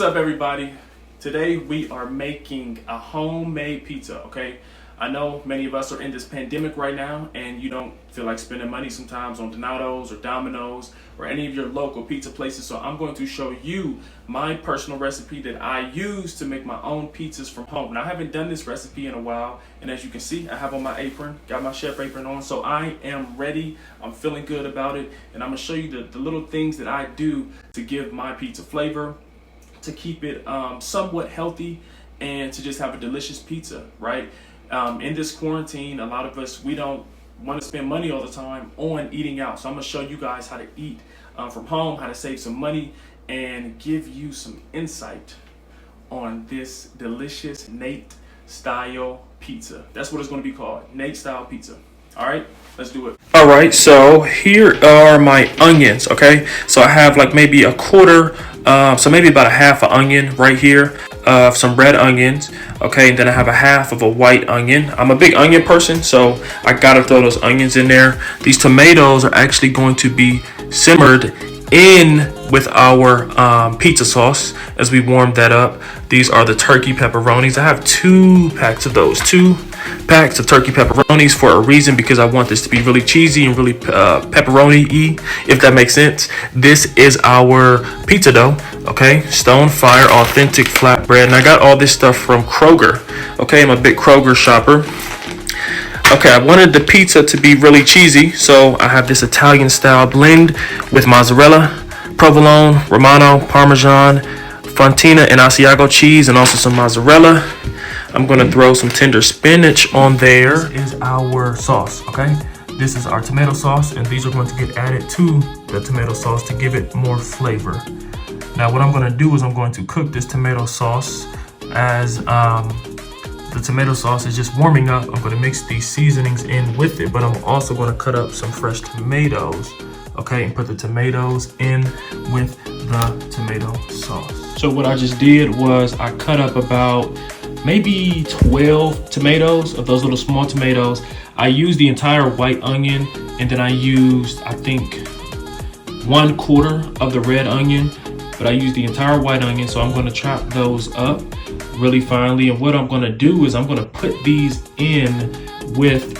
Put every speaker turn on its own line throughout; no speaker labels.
What's up, everybody? Today we are making a homemade pizza. Okay, I know many of us are in this pandemic right now and you don't feel like spending money sometimes on Donato's or Domino's or any of your local pizza places, so I'm going to show you my personal recipe that I use to make my own pizzas from home. Now, I haven't done this recipe in a while, and as you can see, I have on my apron, got my chef apron on, so I am ready. I'm feeling good about it, and I'm gonna show you the little things that I do to give my pizza flavor, to keep it somewhat healthy, and to just have a delicious pizza, right? In this quarantine, a lot of us, we don't want to spend money all the time on eating out. So I'm gonna show you guys how to eat from home, how to save some money, and give you some insight on this delicious Nate style pizza. That's what it's gonna be called, Nate style pizza. All right, let's do it. All right, so here are my onions, okay? So I have like maybe a quarter, so maybe about a half an onion right here, some red onions, okay? And then I have a half of a white onion. I'm a big onion person, so I gotta throw those onions in there. These tomatoes are actually going to be simmered in with our pizza sauce as we warm that up. These are the turkey pepperonis. I have 2 packs of those, 2 packs of turkey pepperonis for a reason, because I want this to be really cheesy and really pepperoni-y, if that makes sense. This is our pizza dough, okay? Stone Fire authentic flatbread, and I got all this stuff from Kroger, okay? I'm a big Kroger shopper. Okay, I wanted the pizza to be really cheesy, so I have this Italian style blend with mozzarella, provolone, Romano, Parmesan, Fontina, and Asiago cheese, and also some mozzarella. I'm gonna throw some tender spinach on there. This is our sauce, okay? This is our tomato sauce, and these are going to get added to the tomato sauce to give it more flavor. Now, what I'm gonna do is I'm going to cook this tomato sauce as the tomato sauce is just warming up. I'm going to mix these seasonings in with it, but I'm also going to cut up some fresh tomatoes, okay, and put the tomatoes in with the tomato sauce. So what I just did was I cut up about maybe 12 tomatoes, of those little small tomatoes. I used the entire white onion, and then I used, I think, 1/4 of the red onion, but I used the entire white onion, so I'm going to chop those up really finely. And what I'm going to do is I'm going to put these in with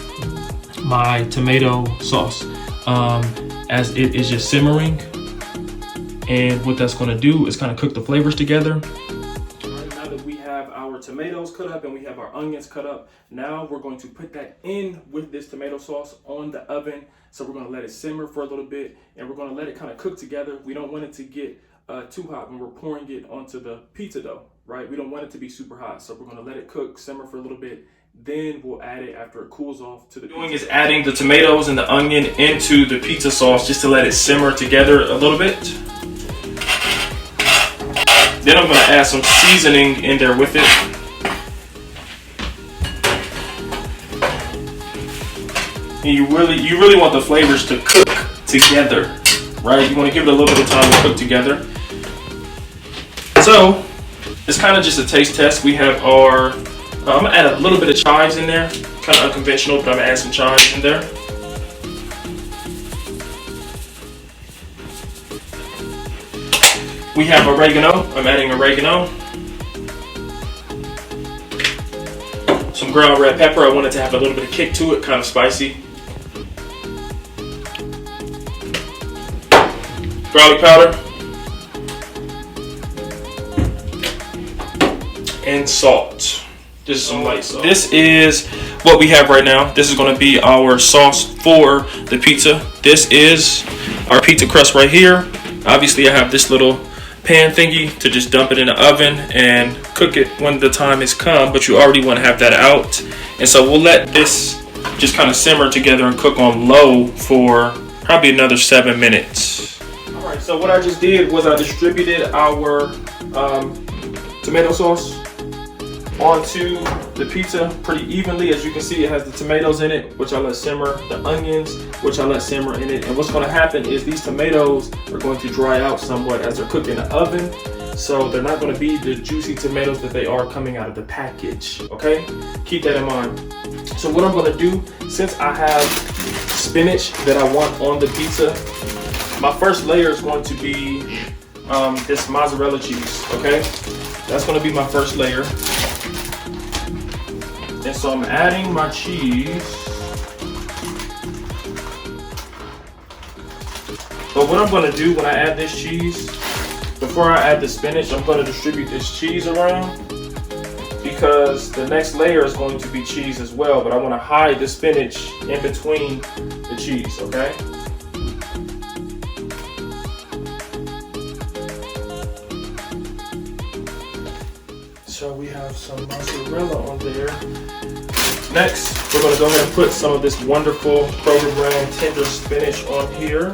my tomato sauce as it is just simmering. And what that's going to do is kind of cook the flavors together. All right, now that we have our tomatoes cut up and we have our onions cut up, now we're going to put that in with this tomato sauce on the oven. So we're going to let it simmer for a little bit, and we're going to let it kind of cook together. We don't want it to get too hot when we're pouring it onto the pizza dough, right? We don't want it to be super hot, so we're going to let it cook, simmer for a little bit, then we'll add it after it cools off to the pizza. What we're doing is adding the tomatoes and the onion into the pizza sauce just to let it simmer together a little bit. Then I'm going to add some seasoning in there with it. And you really want the flavors to cook together, right? You want to give it a little bit of time to cook together. So it's kind of just a taste test. We have our, I'm gonna add a little bit of chives in there, kind of unconventional, but I'm gonna add some chives in there. We have oregano, I'm adding oregano. Some ground red pepper, I wanted to have a little bit of kick to it, kind of spicy. Garlic powder. And salt. This is some light salt. This is what we have right now. This is going to be our sauce for the pizza. This is our pizza crust right here. Obviously, I have this little pan thingy to just dump it in the oven and cook it when the time has come, but you already want to have that out. And so we'll let this just kind of simmer together and cook on low for probably another 7 minutes. All right, so what I just did was I distributed our tomato sauce onto the pizza pretty evenly. As you can see, it has the tomatoes in it, which I let simmer, the onions, which I let simmer in it. And what's going to happen is these tomatoes are going to dry out somewhat as they're cooked in the oven. So they're not going to be the juicy tomatoes that they are coming out of the package, okay? Keep that in mind. So what I'm going to do, since I have spinach that I want on the pizza, my first layer is going to be this mozzarella cheese, okay? That's gonna be my first layer. And so I'm adding my cheese. But what I'm gonna do when I add this cheese, before I add the spinach, I'm gonna distribute this cheese around because the next layer is going to be cheese as well, but I wanna hide the spinach in between the cheese, okay? So we have some mozzarella on there. Next, we're gonna go ahead and put some of this wonderful Kroger brand tender spinach on here.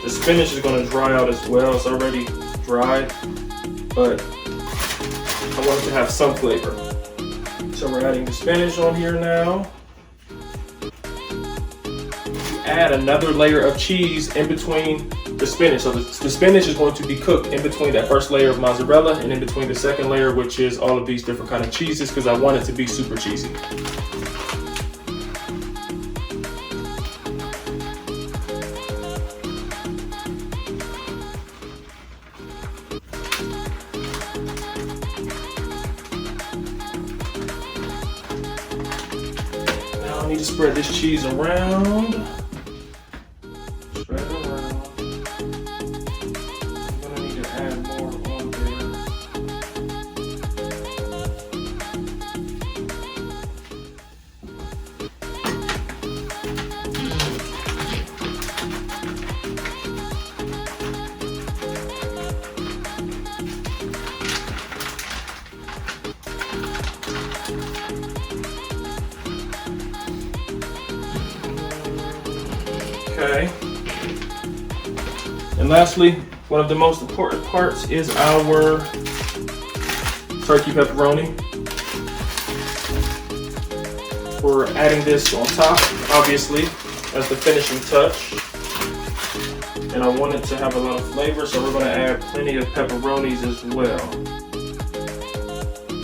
The spinach is gonna dry out as well. It's already dried, but I want it to have some flavor. So we're adding the spinach on here now. Add another layer of cheese in between the spinach. So the spinach is going to be cooked in between that first layer of mozzarella and in between the second layer, which is all of these different kind of cheeses, because I want it to be super cheesy. Now I need to spread this cheese around. Spread it around. I'm gonna need to add more on there. Okay. And lastly, one of the most important parts is our turkey pepperoni. We're adding this on top, obviously, as the finishing touch. And I want it to have a lot of flavor, so we're gonna add plenty of pepperonis as well.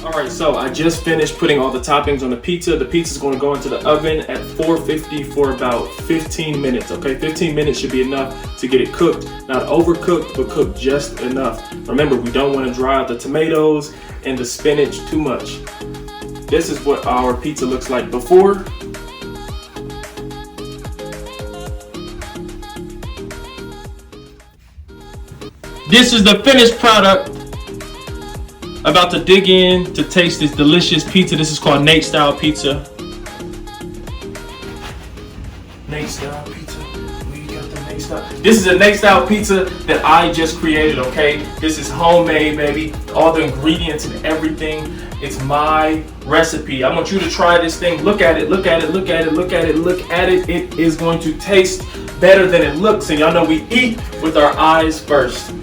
All right, so I just finished putting all the toppings on the pizza. The pizza is going to go into the oven at 450 for about 15 minutes, okay? 15 minutes should be enough to get it cooked. Not overcooked, but cooked just enough. Remember, we don't want to dry out the tomatoes and the spinach too much. This is what our pizza looks like before. This is the finished product. About to dig in to taste this delicious pizza. This is called Nate Style Pizza. Nate Style Pizza. We got the Nate Style. This is a Nate Style Pizza that I just created, okay? This is homemade, baby. All the ingredients and everything. It's my recipe. I want you to try this thing. Look at it, look at it, look at it, look at it, look at it. It is going to taste better than it looks. And y'all know we eat with our eyes first.